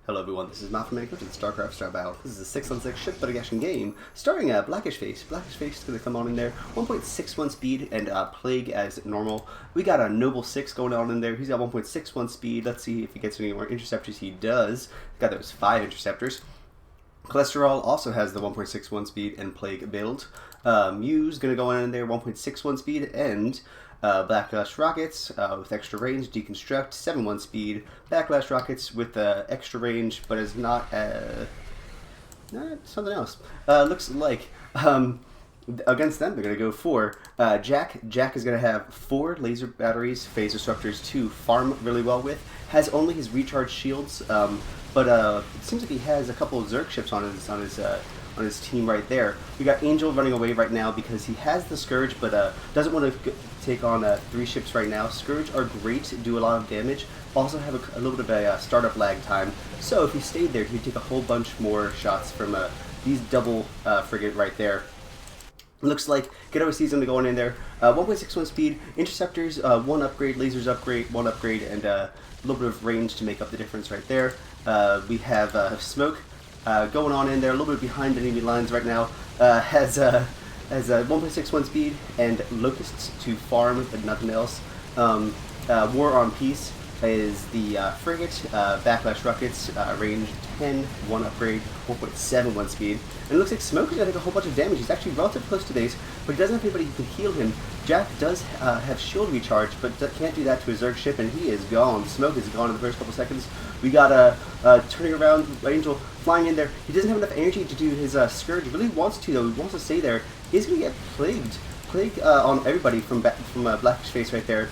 Hello everyone, this is Maffuman in StarCraft Star Battle. This is a 6-on-6 ship-building action game starring Blackish Face. Blackish Face is going to come on in there. 1.61 speed and Plague as normal. We got a Noble 6 going on in there. He's got 1.61 speed. Let's see if he gets any more interceptors. He does. Got those 5 interceptors. Cholesterol also has the 1.61 speed and Plague build. Muse going to go in there, 1.61 speed and Backlash Rockets with extra range, Deconstruct, 7-1 speed, Backlash Rockets with extra range, but is not something else. Looks like against them they're going to go for Jack. Jack is going to have 4 laser batteries, phase disruptors to farm really well with. Has only his recharge shields, but it seems like he has a couple of Zerg ships on his team right there. We got Angel running away right now because he has the Scourge, but doesn't want to take on 3 ships right now. Scourge are great, do a lot of damage, also have a little bit of a startup lag time. So if he stayed there, he'd take a whole bunch more shots from these double frigate right there. Looks like Ghetto sees them going in there. 1.61 speed, interceptors, 1 upgrade, lasers upgrade, 1 upgrade, and a little bit of range to make up the difference right there. We have Smoke going on in there, a little bit behind enemy lines right now. Has 1.61 speed and Locusts to farm, but nothing else. War on Peace is the frigate, Backlash Rockets, range 10, 1 upgrade, 1.71 speed. And it looks like Smoke is going to take a whole bunch of damage. He's actually relatively close to base, but he doesn't have anybody who can heal him. Jack does have shield recharge, but can't do that to his Zerg ship, and he is gone. Smoke is gone in the first couple seconds. We got turning around, Angel flying in there. He doesn't have enough energy to do his Scourge. He really wants to, though. He wants to stay there. He's going to get plagued. Plague on everybody from Blackish Face right there.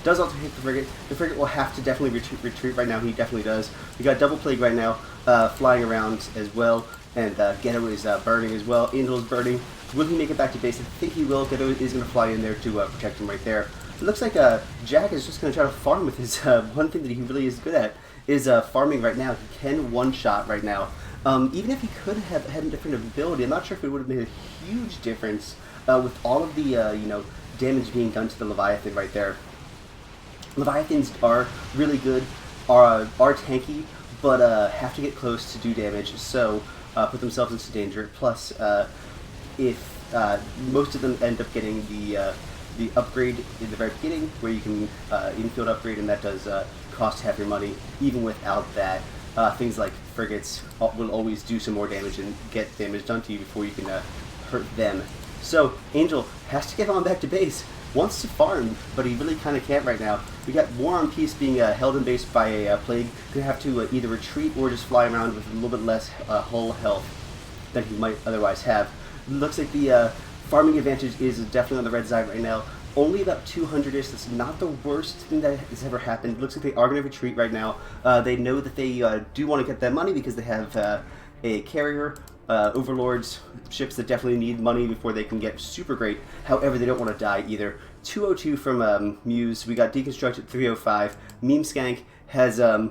Does also hit the frigate. The frigate will have to definitely retreat right now. He definitely does. We got double Plague right now, flying around as well, and Ghetto is burning as well. Angel's burning. Will he make it back to base? I think he will. Ghetto is going to fly in there to protect him right there. It looks like Jack is just going to try to farm with his one thing that he really is good at is farming right now. He can one-shot right now. Even if he could have had a different ability, I'm not sure if it would have made a huge difference with all of the damage being done to the Leviathan right there. Leviathans are really good, are tanky, but have to get close to do damage, so put themselves into danger. Plus, if most of them end up getting the upgrade in the very beginning, where you can infield upgrade, and that does cost half your money. Even without that, things like frigates will always do some more damage and get damage done to you before you can hurt them. So Angel has to get on back to base. Wants to farm, but he really kind of can't right now. We got War on Peace being held in base by a Plague. Gonna have to either retreat or just fly around with a little bit less hull health than he might otherwise have. Looks like the farming advantage is definitely on the red side right now. Only about 200-ish. That's not the worst thing that has ever happened. Looks like they are going to retreat right now. They know that they do want to get that money because they have a carrier, overlords, ships that definitely need money before they can get super great. However, they don't want to die either. 202 from Muse. We got Deconstructed 305. MoBA has a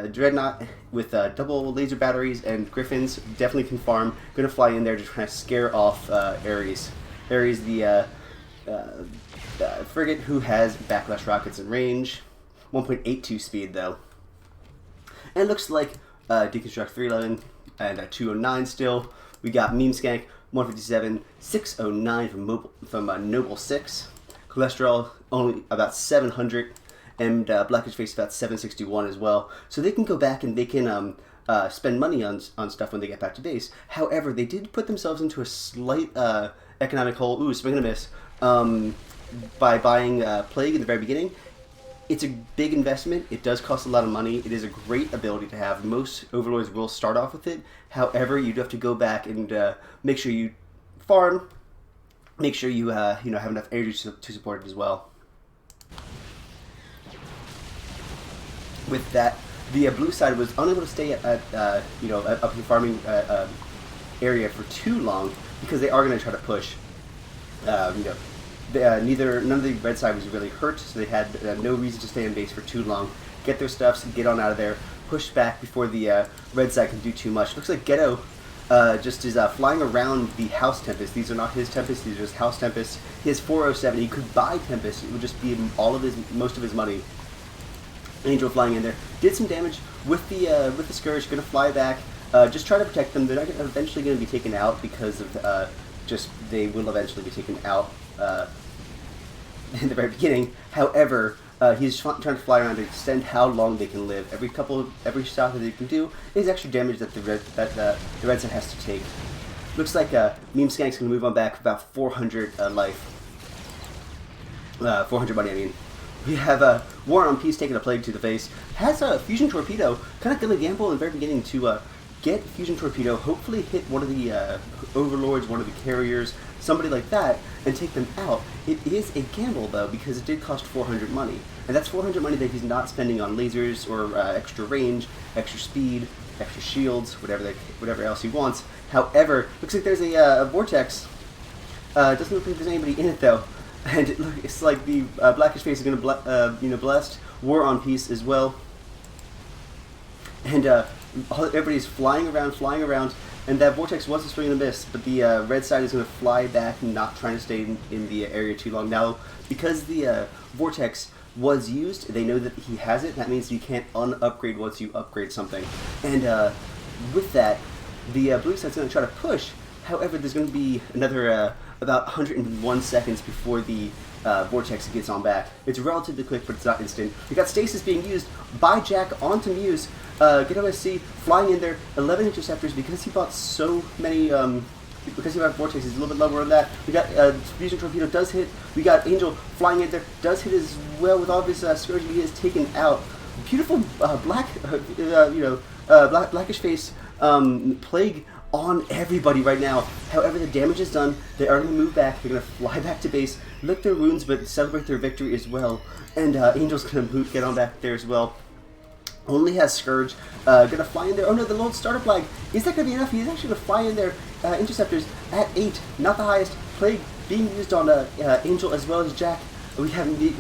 Dreadnought with double laser batteries and Griffins. Definitely can farm. Going to fly in there to try to scare off Ares. Ares, the frigate who has Backlash Rockets in range. 1.82 speed though. And it looks like Deconstruct 311 and 209 still. We got MoBA 157, 609 from Noble 6. Cholesterol only about 700, and Blackish Face about 761 as well. So they can go back and they can spend money on stuff when they get back to base. However, they did put themselves into a slight economic hole. Ooh, swing and a miss. By buying Plague in the very beginning. It's a big investment. It does cost a lot of money. It is a great ability to have. Most overlords will start off with it. However, you do have to go back and make sure you farm. Make sure you have enough energy to support it as well. With that, the blue side was unable to stay at up in the farming area for too long because they are going to try to push. None of the red side was really hurt, so they had no reason to stay in base for too long. Get their stuffs, get on out of there, push back before the red side can do too much. Looks like Ghetto just is flying around the House Tempest. These are not his Tempests, these are just House Tempests. He has 407, he could buy Tempest, it would just be most of his money. Angel flying in there did some damage with the Scourge. Going to fly back. Just try to protect them. They're not eventually going to be taken out because of they will eventually be taken out in the very beginning. However, he's trying to fly around to extend how long they can live. Every shot that they can do is extra damage that the red side has to take. Looks like MemSkank's going to move on back about 400 life. 400 money, I mean. We have War on Peace taking a plague to the face. Has a Fusion Torpedo. Kind of going to gamble in the very beginning to get Fusion Torpedo, hopefully hit one of the Overlords, one of the carriers, somebody like that, and take them out. It is a gamble, though, because it did cost 400 money. And that's 400 money that he's not spending on lasers or extra range, extra speed, extra shields, whatever else he wants. However, looks like there's a Vortex. Doesn't look like there's anybody in it, though. And it's like the Blackish Face is going to blast War on Peace as well. And everybody's flying around, and that Vortex was a swing and a miss, but the red side is going to fly back, not trying to stay in the area too long. Now, because the Vortex was used, they know that he has it. That means you can't un-upgrade once you upgrade something. And with that, the blue side's going to try to push. However, there's going to be another about 101 seconds before the Vortex gets on back. It's relatively quick, but it's not instant. We got Stasis being used by Jack onto Muse. Get OSC flying in there, 11 interceptors because he bought so many. Because he bought Vortex, he's a little bit lower on that. We got Fusion Torpedo does hit. We got Angel flying in there, does hit as well with all of his Scourge. He is taken out. Beautiful Blackish Face plague on everybody right now. However, the damage is done. They are going to move back. They're going to fly back to base, lick their wounds, but celebrate their victory as well. And Angel's going to get on back there as well. Only has Scourge. Going to fly in there. Oh no, the Lone Starter Flag. Is that going to be enough? He's actually going to fly in there. Interceptors at 8. Not the highest. Plague being used on Angel as well as Jack. We have we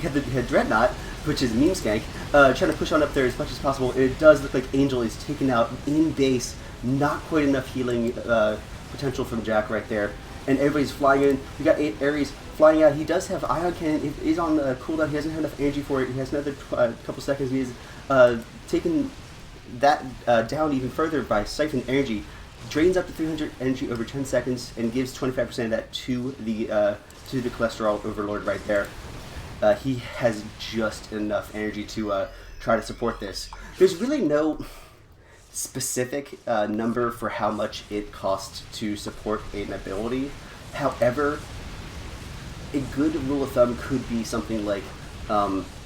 have the Dreadnought, which is MemSkank, trying to push on up there as much as possible. It does look like Angel is taken out in base. Not quite enough healing potential from Jack right there. And everybody's flying in. We got 8 Ares flying out. He does have Ion Cannon. It is on cooldown. He doesn't have enough energy for it. He has another couple seconds. He's taken that down even further by Siphon Energy. Drains up to 300 energy over 10 seconds and gives 25% of that to the Cholesterol Overlord right there. He has just enough energy to try to support this. There's really no specific number for how much it costs to support an ability. However, a good rule of thumb could be something like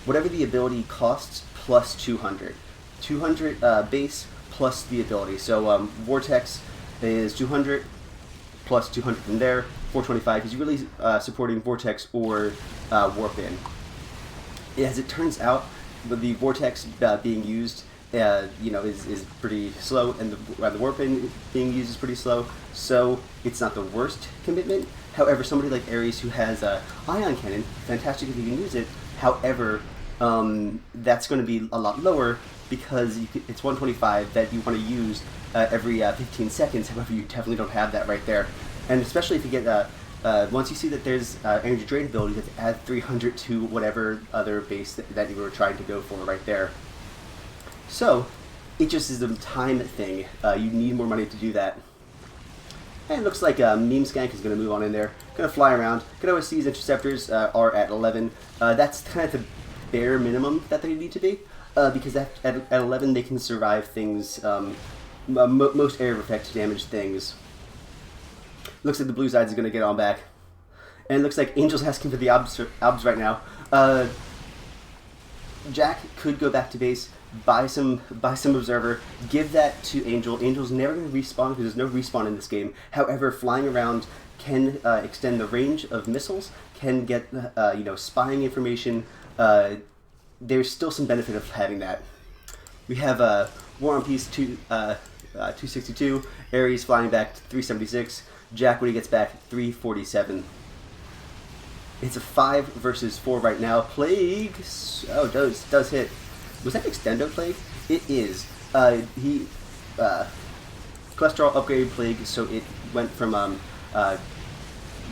whatever the ability costs plus 200. 200 base plus the ability. So Vortex is 200 plus 200 from there, 425, because you're really supporting Vortex or Warp In. As it turns out, the Vortex being used is pretty slow, and the Warp In being used is pretty slow, so it's not the worst commitment. However, somebody like Ares who has Ion Cannon, fantastic if you can use it. However, that's going to be a lot lower because it's 125 that you want to use every 15 seconds. However, you definitely don't have that right there. And especially if you get, once you see that there's energy drain ability, you have to add 300 to whatever other base that you were trying to go for right there. So, it just is a time thing. You need more money to do that. And it looks like MemSkank is going to move on in there. Going to fly around. Good OSC's interceptors are at 11. That's kind of the bare minimum that they need to be. Because at 11 they can survive things, most area of effect damage things. Looks like the blue side is going to get on back. And it looks like Angel's asking for the obs right now. Jack could go back to base, buy some observer, give that to Angel. Angel's never going to respawn because there's no respawn in this game. However, flying around can extend the range of missiles, can get spying information. There's still some benefit of having that. We have War on Peace 262, Ares flying back to 376, Jack when he gets back 347. It's a 5 versus 4 right now. Plague, does hit. Was that Extendo Plague? It is. He cholesterol upgraded Plague, so it went from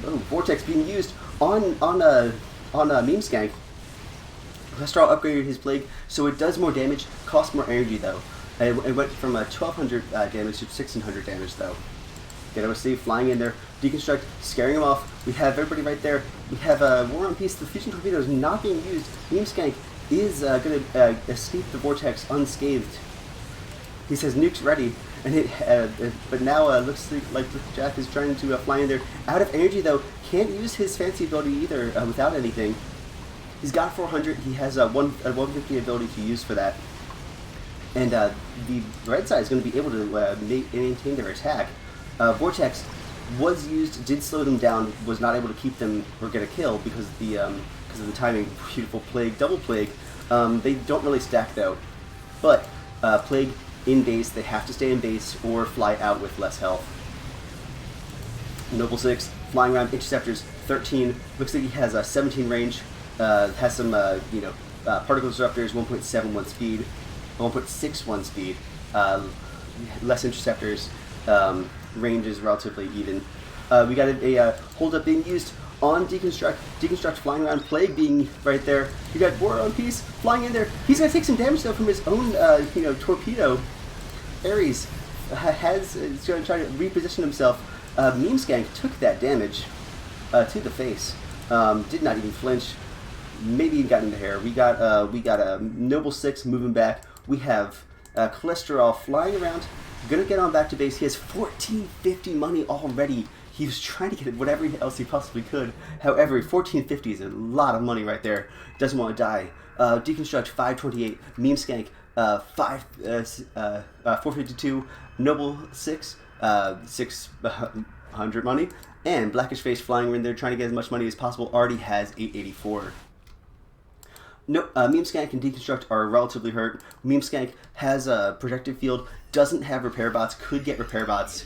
Vortex being used on MemSkank. Cholesterol upgraded his Plague, so it does more damage, costs more energy though. It went from 1200 damage to 1600 damage though. Get OSC flying in there, Deconstruct, scaring him off. We have everybody right there. We have War and Peace. The Fusion Torpedo is not being used. MaffumanCastingn is going to escape the Vortex unscathed. He says nukes ready, and but now looks like Jack is trying to fly in there. Out of energy though, can't use his fancy ability either without anything. He's got 400. He has a 150 ability to use for that. And the red side is going to be able to maintain their attack. Vortex was used, did slow them down, was not able to keep them or get a kill because of the timing. Beautiful Plague, double Plague. They don't really stack though. But Plague in base, they have to stay in base or fly out with less health. Noble 6, flying around, interceptors 13. Looks like he has a 17 range. Has some particle disruptors, 1.71 speed, 1.61 speed. Less interceptors. Range is relatively even. We got a hold up being used on Deconstruct. Deconstruct flying around, Plague being right there. You got War on Peace flying in there. He's gonna take some damage though from his own torpedo. Ares is gonna try to reposition himself. MaffumanCastingn took that damage to the face. Did not even flinch. Maybe he got in the hair. We got a Noble 6 moving back. We have Cholesterol flying around. Gonna get on back to base. He has 1450 money already. He was trying to get whatever else he possibly could. However, 1450 is a lot of money right there. Doesn't want to die. Deconstruct 528. MaffumanCastingn 452. Noble 6 600 money. And Blackish Face flying in there trying to get as much money as possible. Already has 884. No, MaffumanCastingn and Deconstruct are relatively hurt. MaffumanCastingn has a protective field, doesn't have repair bots, could get repair bots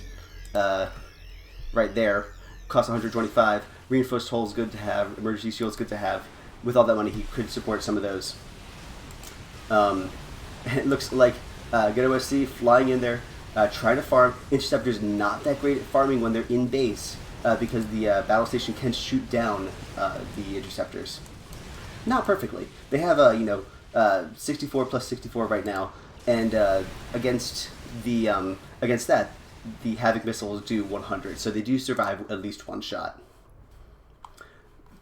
right there. Costs 125. Reinforced hull is good to have. Emergency shield is good to have. With all that money, he could support some of those. It looks like Get OSC flying in there, trying to farm. Interceptor's not that great at farming when they're in base because the battle station can shoot down the interceptors. Not perfectly. They have 64 plus 64 right now, and against that, the Havoc missiles do 100, so they do survive at least one shot.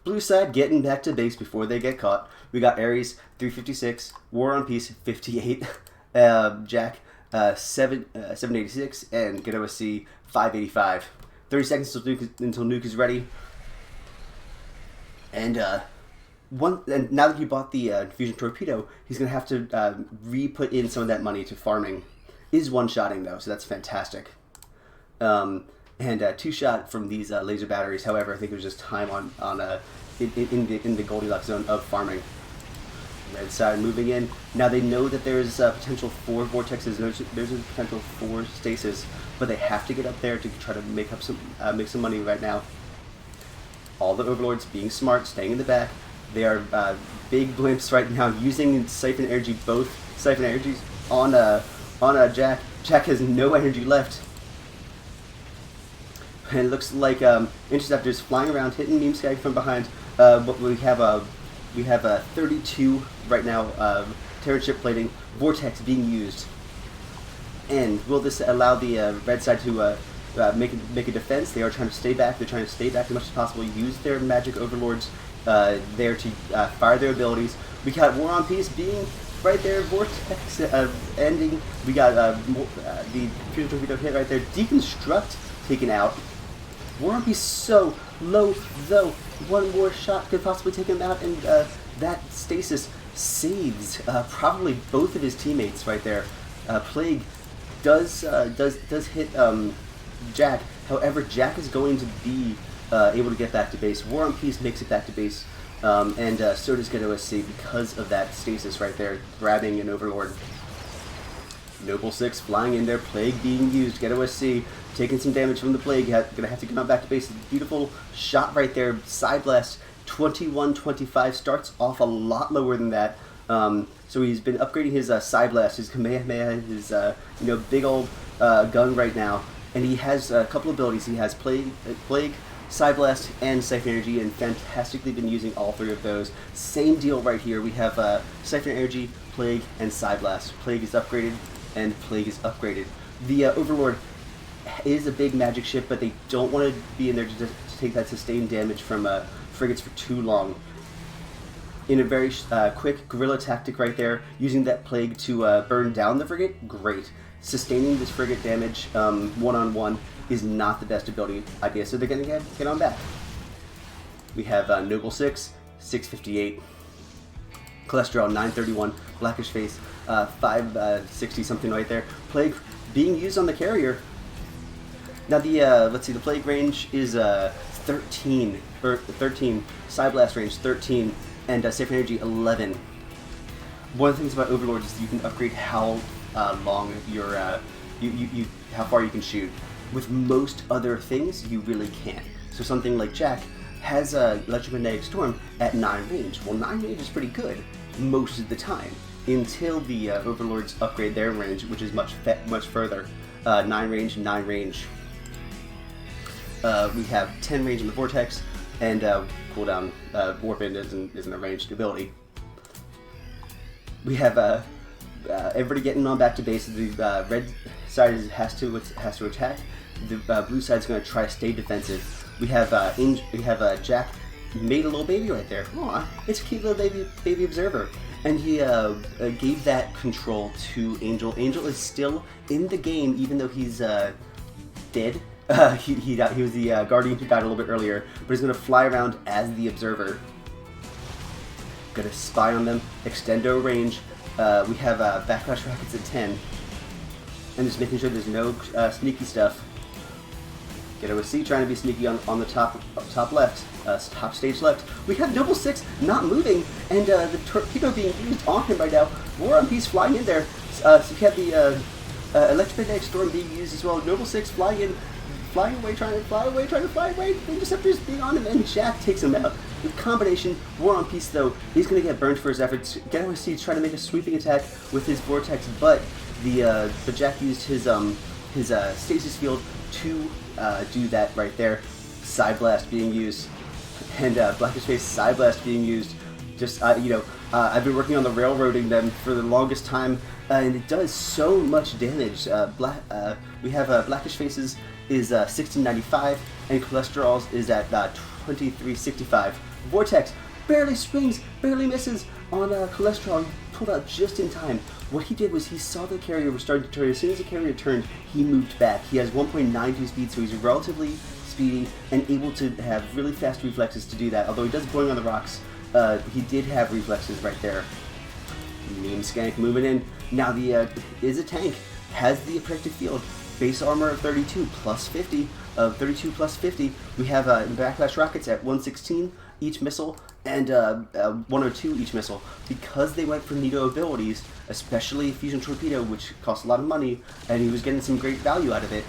Blue side getting back to base before they get caught. We got Ares 356, War on Peace 58, Jack 786, and Get OSC 585. 30 seconds until nuke is ready, and now that he bought the Fusion Torpedo, he's going to have to re-put in some of that money to farming. Is one-shotting, though, so that's fantastic. And two-shot from these laser batteries. However, I think it was just time in the Goldilocks zone of farming. Red side moving in. Now they know that there's potential for vortexes. There's a potential for stasis, but they have to get up there to try to make some money right now. All the overlords being smart, staying in the back. They are big blimps right now, using Siphon Energy, both Siphon Energies on Jack. Jack has no energy left. And it looks like interceptors flying around, hitting MaffumanCastingn from behind. But we have 32 right now. Terran ship plating, Vortex being used. And will this allow the red side to make a defense? They are trying to stay back. They're trying to stay back as much as possible. Use their magic overlords there to fire their abilities. We got War on Peace being right there, Vortex ending. We got the Fusion Torpedo hit right there. Deconstruct taken out. War on Peace so low though. One more shot could possibly take him out, and that stasis saves probably both of his teammates right there. Plague does hit Jack. However, Jack is going to be able to get back to base. War on Peace makes it back to base, and so does Get OSC because of that stasis right there, grabbing an overlord. Noble 6 flying in there, Plague being used. Get OSC taking some damage from the Plague. Gonna have to come out back to base. Beautiful shot right there. Side blast 21-25 starts off a lot lower than that. So he's been upgrading his side blast, his Kamehameha, his big old gun right now. And he has a couple abilities. He has Plague Psy Blast and Siphon Energy, and fantastically been using all three of those. Same deal right here. We have Siphon Energy, Plague, and Psy Blast. Plague is upgraded, and Plague is upgraded. The Overlord is a big magic ship, but they don't want to be in there to take that sustained damage from frigates for too long. In a very quick guerrilla tactic right there, using that Plague to burn down the frigate, great. Sustaining this frigate damage one-on-one is not the best ability idea, so they're going to get on back. We have Noble 6, 658, Cholesterol 931, Blackish Face 560 something right there. Plague being used on the carrier. Now the let's see, the Plague range is 13, Psy Blast range 13, and Siphon Energy 11. One of the things about Overlord is you can upgrade how long your how far you can shoot. With most other things, you really can't. So something like Jack has Electromagnetic Storm at 9 range. Well, 9 range is pretty good most of the time, until the Overlords upgrade their range, which is much further. 9 range, 9 range. We have 10 range in the Vortex, and cooldown. Warp End isn't a ranged ability. We have everybody getting on back to base. The red side has to attack. The blue side's going to try to stay defensive. We have Jack made a little baby right there. Aw, it's a cute little baby observer. And he gave that control to Angel. Angel is still in the game, even though he's dead. He was the Guardian who died a little bit earlier, but he's going to fly around as the observer. Going to spy on them, extendo range. We have Backlash Rockets at 10. And just making sure there's no sneaky stuff. Get OSC trying to be sneaky on the top left, top stage left. We have Noble 6 not moving, and the torpedo being used on him right now. War on Peace flying in there. So we have the Electromagnetic Storm being used as well. Noble 6 flying in, flying away, trying to fly away. Interceptors being on him, and Jack takes him out. The combination, War on Peace though, he's going to get burned for his efforts. Get OSC trying to make a sweeping attack with his Vortex, but Jack used his stasis field to do that right there. Psy Blast being used, and Blackish Face Psy Blast being used. Just I've been working on the railroading them for the longest time, and it does so much damage. We have Blackish Faces is 1695, and Cholesterol's is at 2365. Vortex barely swings, barely misses on Cholesterol. He pulled out just in time. What he did was he saw the carrier was starting to turn. As soon as the carrier turned, he moved back. He has 1.92 speed, so he's relatively speedy and able to have really fast reflexes to do that. Although he does Boing on the rocks, he did have reflexes right there. MaffumanCastingn moving in. Now the is a tank, has the protective field, base armor of 32 plus 50. 32 plus 50. We have Backlash Rockets at 116 each missile, and 102 each missile. Because they went for Nito abilities, especially Fusion Torpedo, which costs a lot of money, and he was getting some great value out of it.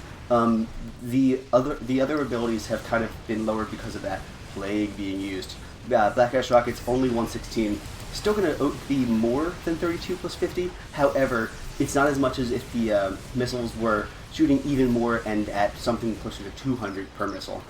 The other abilities have kind of been lowered because of that. Plague being used. Backlash Rockets only 116. Still going to be more than 32 plus 50. However, it's not as much as if the missiles were shooting even more and at something closer to 200 per missile.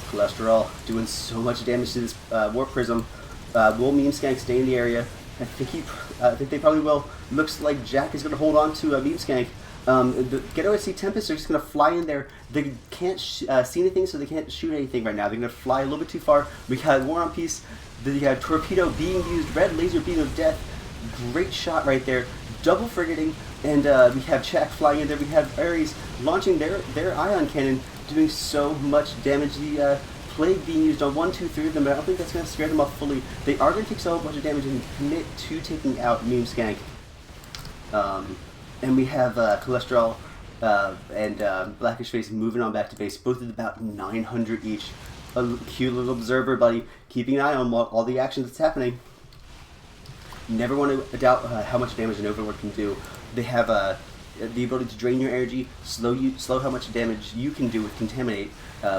Cholesterol doing so much damage to this Warp Prism. Will MaffumanCastingn stay in the area? I think they probably will. Looks like Jack is going to hold on to MaffumanCastingn. The Get OSC Tempest are just going to fly in there. They can't see anything, so they can't shoot anything right now. They're going to fly a little bit too far. We got War on Peace. The torpedo being used. Red laser beam of death. Great shot right there. Double frigating. And we have Jack flying in there. We have Ares launching their ion cannon, doing so much damage. The Plague being used on 1, 2, 3 of them, but I don't think that's going to scare them off fully. They are going to take so much damage and commit to taking out MaffumanCastingn. And we have Cholesterol and Blackish Face moving on back to base, both at about 900 each. A cute little observer buddy, keeping an eye on all the action that's happening. Never want to doubt how much damage an Overlord can do. They have the ability to drain your energy, slow how much damage you can do with Contaminate,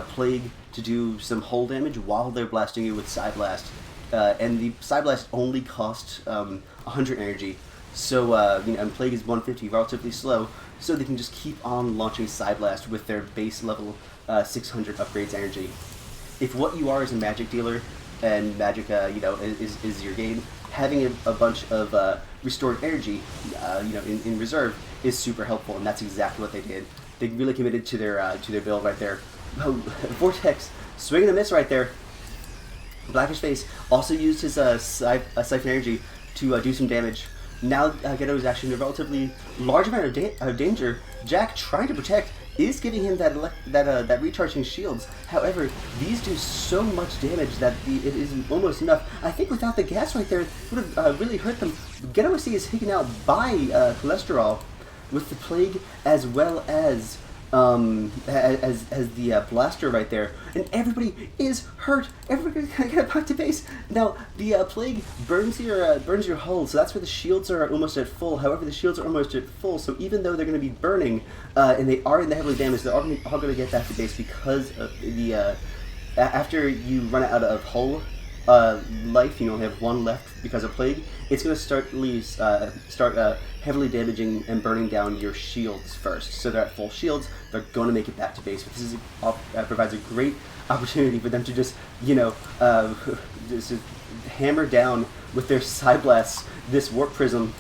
Plague to do some hull damage while they're blasting you with Psy Blast. And the Psy Blast only costs 100 energy. So, and Plague is 150, relatively slow, so they can just keep on launching Psy Blast with their base level 600 upgrades energy. If what you are is a magic dealer, and magic, is your game, having a bunch of restored energy, in reserve is super helpful, and that's exactly what they did. They really committed to their build right there. Oh, Vortex, swing and a miss right there. Blackish Face also used his Siphon Energy to do some damage. Now Ghetto is actually in a relatively large amount of danger. Jack, trying to protect, is giving him that recharging shields. However, these do so much damage that it is almost enough. I think without the gas right there, it would have really hurt them. Ghetto is taken out by Cholesterol with the Plague, as well as the blaster right there, and everybody is hurt. Everybody's gonna get back to base. Now the Plague burns your hull, so that's where the shields are almost at full. However, the shields are almost at full, so even though they're going to be burning, and they are in the heavily damaged, they're all going to get back to base because of the after you run out of hull life, you only have one left because of Plague. It's going to start heavily damaging and burning down your shields first. So they're at full shields, they're going to make it back to base. But this provides a great opportunity for them to just, just hammer down with their Psyblasts this Warp Prism.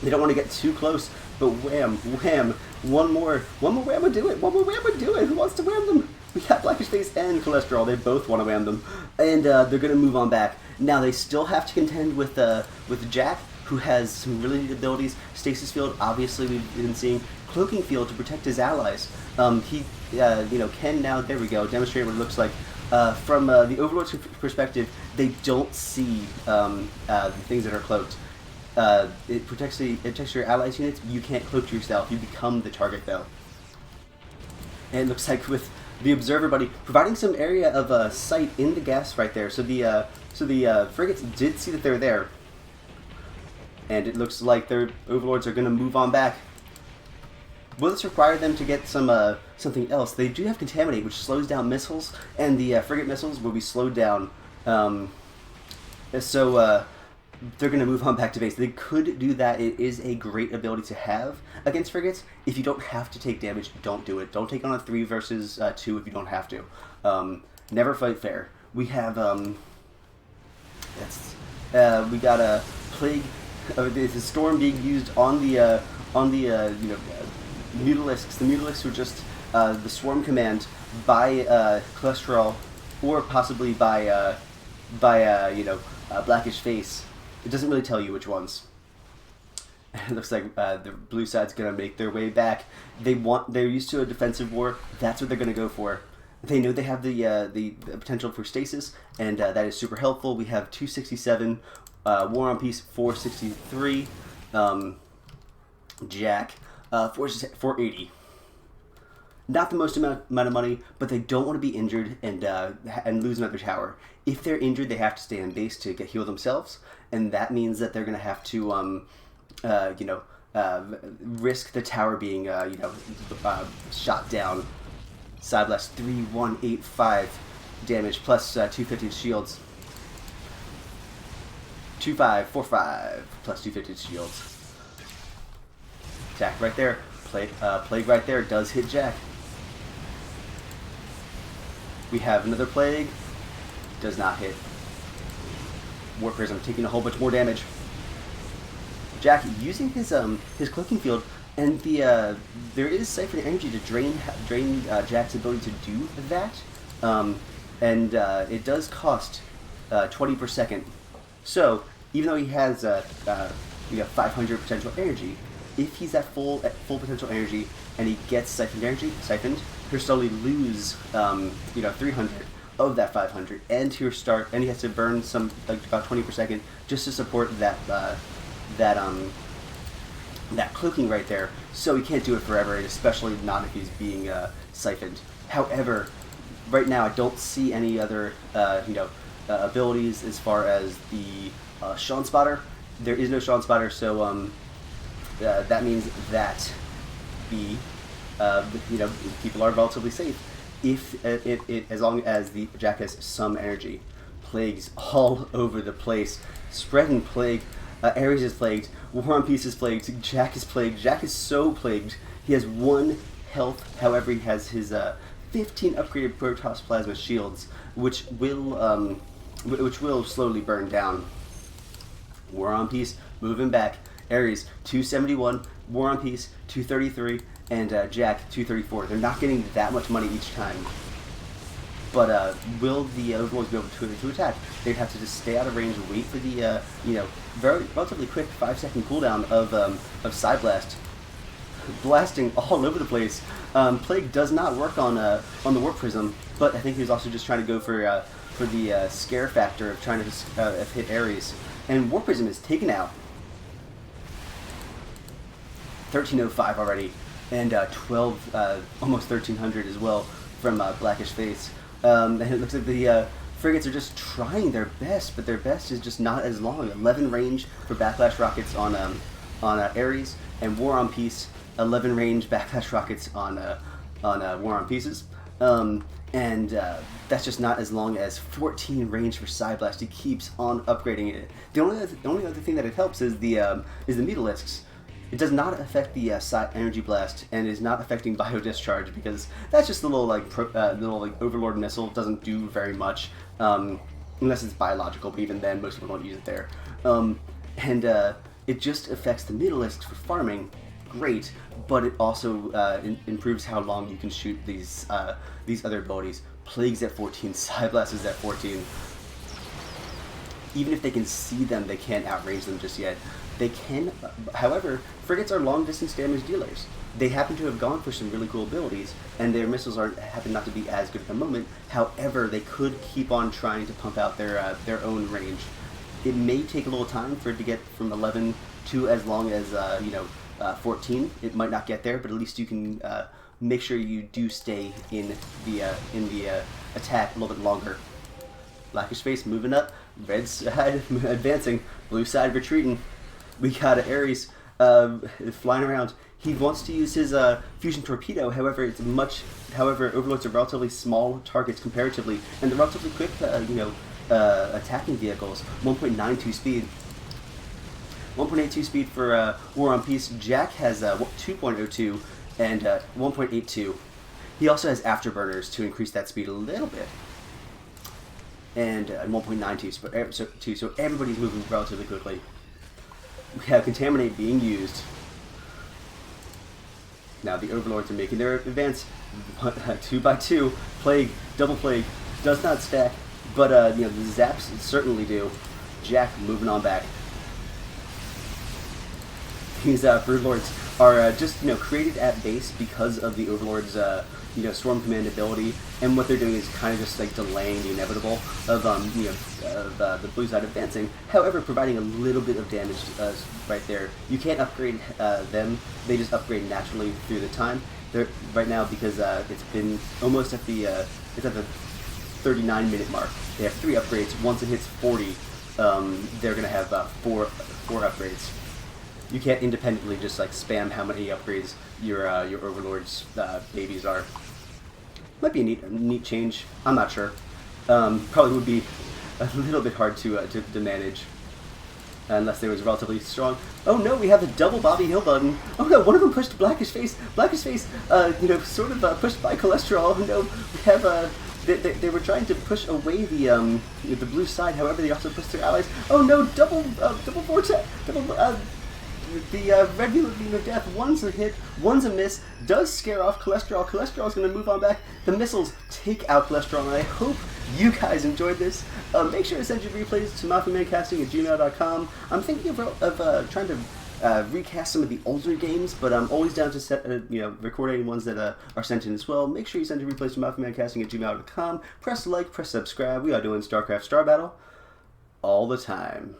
They don't want to get too close, but wham, wham, one more wham would do it. One more wham would do it. Who wants to wham them? We got Blackish Face and Cholesterol. They both want to wham them, and they're going to move on back. Now they still have to contend with Jack, who has some really neat abilities. Stasis Field, obviously we've been seeing. Cloaking Field to protect his allies. He can now, there we go, demonstrate what it looks like. From the Overlord's perspective, they don't see the things that are cloaked. It protects your allies' units. You can't cloak yourself. You become the target, though. And it looks like with the Observer Buddy providing some area of sight in the gas right there. So the frigates did see that they're there. And it looks like their Overlords are going to move on back. Will this require them to get something else? They do have Contaminate, which slows down missiles, and the frigate missiles will be slowed down. So they're going to move on back to base. They could do that. It is a great ability to have against frigates. If you don't have to take damage, don't do it. Don't take on a 3 versus 2 if you don't have to. Never fight fair. We have we got a Plague. There's a Storm being used on the Mutalisks. The Mutalisks were just the Swarm command by Cholesterol, or possibly by Blackish Face. It doesn't really tell you which ones. It looks like the blue side's gonna make their way back. They're used to a defensive war. That's what they're gonna go for. They know they have the potential for stasis, and that is super helpful. We have 267, War on Peace 463, Jack 480. Not the most amount of money, but they don't want to be injured and lose another tower. If they're injured, they have to stay on base to heal themselves, and that means that they're going to have to risk the tower being shot down. Psyblast 3185 damage plus 250 shields. 2545 plus 250 shields. Attack right there. Plague right there does hit Jack. We have another Plague. Does not hit. Warp Prism taking a whole bunch more damage. Jack using his Cloaking Field, and there is Siphon Energy to drain Jack's ability to do that, and it does cost 20 per second. So even though he has 500 potential energy, if he's at full potential energy and he gets siphoned, he'll slowly lose 300 of that 500, and he has to burn about 20 per second just to support that cloaking right there. So he can't do it forever, and especially not if he's being siphoned. However, right now I don't see any other abilities as far as the Sean Spotter. There is no Sean Spotter, so that means that people are relatively safe if as long as the Jack has some energy. Plagues all over the place, spreading Plague. Ares is plagued. War on Peace is plagued. Jack is plagued. Jack is so plagued. He has 1 health. However, he has his 15 upgraded Protoss Plasma Shields, which will slowly burn down. War on Peace, moving back. Ares, 271, War on Peace, 233, and Jack, 234. They're not getting that much money each time. But will the Overlords be able to attack? They'd have to just stay out of range, wait for the very relatively quick 5-second cooldown of Side Blast, blasting all over the place. Plague does not work on the Warp Prism, but I think he was also just trying to go for the scare factor of trying to hit Ares. And Warp Prism is taken out. 1305 already, and 12, almost 1300 as well from Blackish Face. And it looks like the frigates are just trying their best, but their best is just not as long. 11 range for backlash rockets on Ares, and War on Peace. 11 range backlash rockets on War on Pieces. And that's just not as long as 14 range for Side Blast. He keeps on upgrading it. The only other thing that it helps is the Mutalisks. It does not affect the Energy Blast, and is not affecting Bio Discharge, because that's just a little Overlord missile. Doesn't do very much unless it's biological, but even then most people don't use it there. It just affects the Mutalisks for farming. Great, but it also improves how long you can shoot these other abilities. Plague's at 14, Side Blast is at 14. Even if they can see them, they can't outrange them just yet. They can, however, frigates are long-distance damage dealers. They happen to have gone for some really cool abilities, and their missiles happen not to be as good at the moment. However, they could keep on trying to pump out their own range. It may take a little time for it to get from 11 to as long as 14. It might not get there, but at least you can make sure you do stay in the attack a little bit longer. Blackish Face moving up, red side advancing, blue side retreating. We got Ares flying around. He wants to use his fusion torpedo. However, Overlords are relatively small targets comparatively, and they're relatively quick, attacking vehicles. 1.92 speed. 1.82 speed for War on Peace. Jack has 2.02 and 1.82. He also has afterburners to increase that speed a little bit. And 1.92, so everybody's moving relatively quickly. We have Contaminate being used. Now the Overlords are making their advance 2 by 2. Plague, double Plague, does not stack, but the Zaps certainly do. Jack moving on back. These Overlords are just created at base because of the Overlord's Storm Command ability, and what they're doing is kind of just like delaying the inevitable of the blue side advancing. However, providing a little bit of damage right there. You can't upgrade them; they just upgrade naturally through the time. They're right now, because it's been almost at the 39-minute mark. They have 3 upgrades. Once it hits 40, they're gonna have 4 upgrades. You can't independently just like spam how many upgrades your Overlord's babies are. Might be a neat change. I'm not sure. Probably would be a little bit hard to manage unless they was relatively strong. Oh no, we have a double Bobby Hill button. Oh no, one of them pushed Blackish Face. Blackish Face, sort of pushed by Cholesterol. Oh no, we have they were trying to push away the blue side. However, they also pushed their allies. Oh no, double vortex, the regular beam of death. One's a hit, one's a miss. Does scare off Cholesterol. Cholesterol's going to move on back. The missiles take out Cholesterol, and I hope you guys enjoyed this. Make sure to send your replays to MaffumanCastingn@gmail.com. I'm thinking of trying to recast some of the older games, but I'm always down to record any ones that are sent in as well. Make sure you send your replays to MaffumanCastingn@gmail.com. Press like, press subscribe. We are doing StarCraft Star Battle all the time.